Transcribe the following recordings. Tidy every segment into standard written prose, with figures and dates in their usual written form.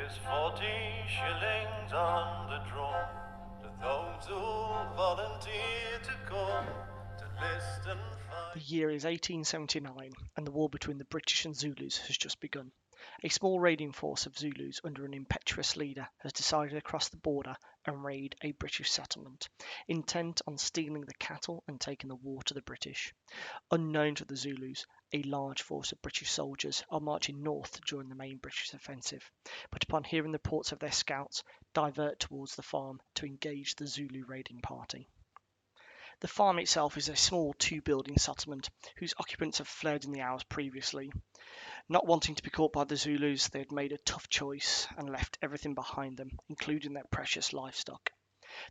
Here's 40 shillings on the draw to those who volunteer to go to list and fight. The year is 1879, and the war between the British and Zulus has just begun. A small raiding force of Zulus under an impetuous leader has decided to cross the border and raid a British settlement, intent on stealing the cattle and taking the war to the British. Unknown to the Zulus, a large force of British soldiers are marching north during the main British offensive, but upon hearing the reports of their scouts, divert towards the farm to engage the Zulu raiding party. The farm itself is a small two-building settlement whose occupants have fled in the hours previously. Not wanting to be caught by the Zulus, they had made a tough choice and left everything behind them, including their precious livestock.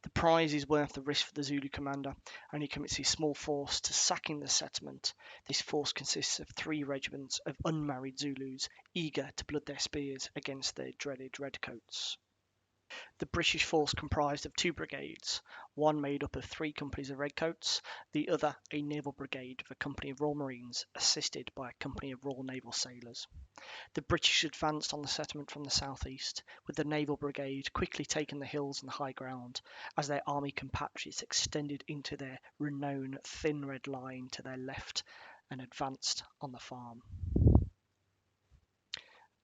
The prize is worth the risk for the Zulu commander, and he commits his small force to sacking the settlement. This force consists of 3 regiments of unmarried Zulus, eager to blood their spears against their dreaded redcoats. The British force comprised of 2 brigades, one made up of 3 companies of redcoats, the other a naval brigade with a company of Royal Marines assisted by a company of Royal Naval sailors. The British advanced on the settlement from the southeast, with the naval brigade quickly taking the hills and high ground, as their army compatriots extended into their renowned thin red line to their left and advanced on the farm.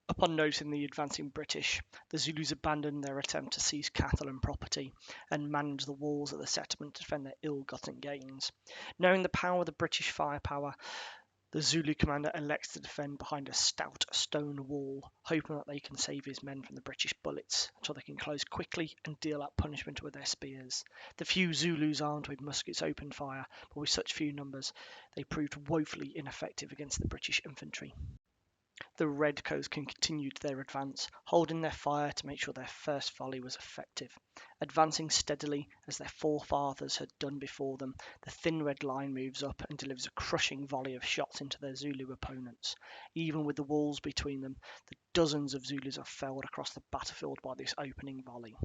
Upon noticing the advancing British, the Zulus abandoned their attempt to seize cattle and property and manned the walls of the settlement to defend their ill-gotten gains. Knowing the power of the British firepower, the Zulu commander elects to defend behind a stout stone wall, hoping that they can save his men from the British bullets until they can close quickly and deal out punishment with their spears. The few Zulus armed with muskets opened fire, but with such few numbers, they proved woefully ineffective against the British infantry. The redcoats continued their advance, holding their fire to make sure their first volley was effective. Advancing steadily as their forefathers had done before them, the thin red line moves up and delivers a crushing volley of shots into their Zulu opponents. Even with the walls between them, the dozens of Zulus are felled across the battlefield by this opening volley.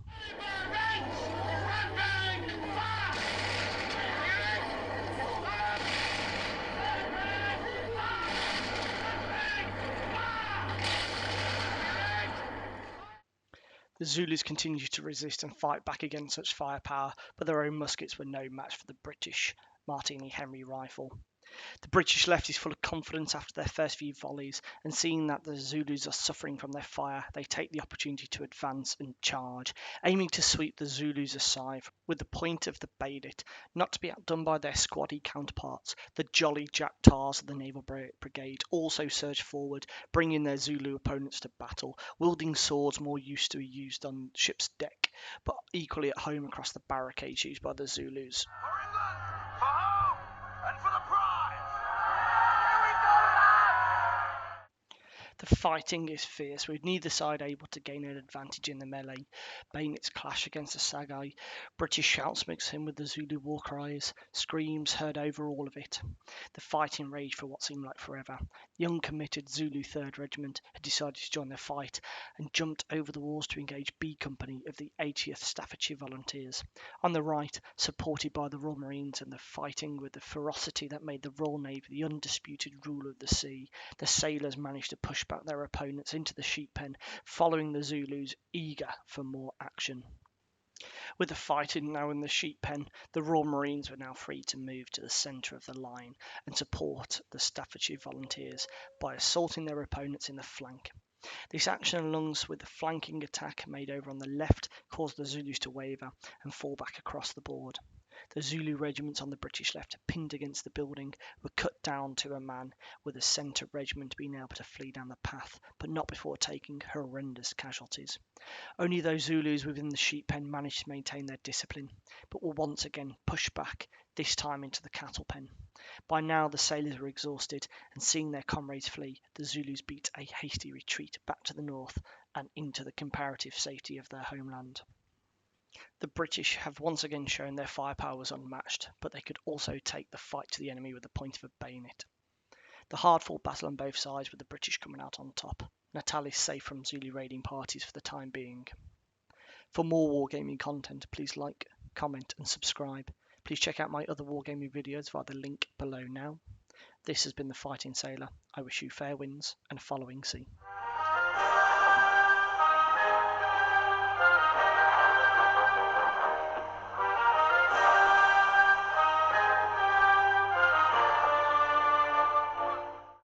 The Zulus continued to resist and fight back against such firepower, but their own muskets were no match for the British Martini Henry rifle. The British left is full of confidence after their first few volleys, and seeing that the Zulus are suffering from their fire, they take the opportunity to advance and charge, aiming to sweep the Zulus aside with the point of the bayonet. Not to be outdone by their squaddy counterparts, the jolly Jack Tars of the Naval Brigade also surged forward, bringing their Zulu opponents to battle, wielding swords more used to be used on ship's deck, but equally at home across the barricades used by the Zulus. The fighting is fierce, with neither side able to gain an advantage in the melee. Bayonets clash against the Sagai, British shouts mix in with the Zulu war cries, screams heard over all of it. The fighting raged for what seemed like forever. The uncommitted Zulu 3rd Regiment had decided to join the fight and jumped over the walls to engage B Company of the 80th Staffordshire Volunteers. On the right, supported by the Royal Marines and the fighting with the ferocity that made the Royal Navy the undisputed ruler of the sea, the sailors managed to push back their opponents into the sheep pen, following the Zulus, eager for more action. With the fighting now in the sheep pen, the Royal Marines were now free to move to the centre of the line and support the Staffordshire Volunteers by assaulting their opponents in the flank. This action, along with the flanking attack made over on the left, caused the Zulus to waver and fall back across the board. The Zulu regiments on the British left, pinned against the building, were cut down to a man, with the centre regiment being able to flee down the path, but not before taking horrendous casualties. Only those Zulus within the sheep pen managed to maintain their discipline, but were once again pushed back, this time into the cattle pen. By now the sailors were exhausted, and seeing their comrades flee, the Zulus beat a hasty retreat back to the north and into the comparative safety of their homeland. The British have once again shown their firepower was unmatched, but they could also take the fight to the enemy with the point of a bayonet. The hard-fought battle on both sides, with the British coming out on top. Natal is safe from Zulu raiding parties for the time being. For more wargaming content, please like, comment and subscribe. Please check out my other wargaming videos via the link below now. This has been the Fighting Sailor. I wish you fair winds and following sea.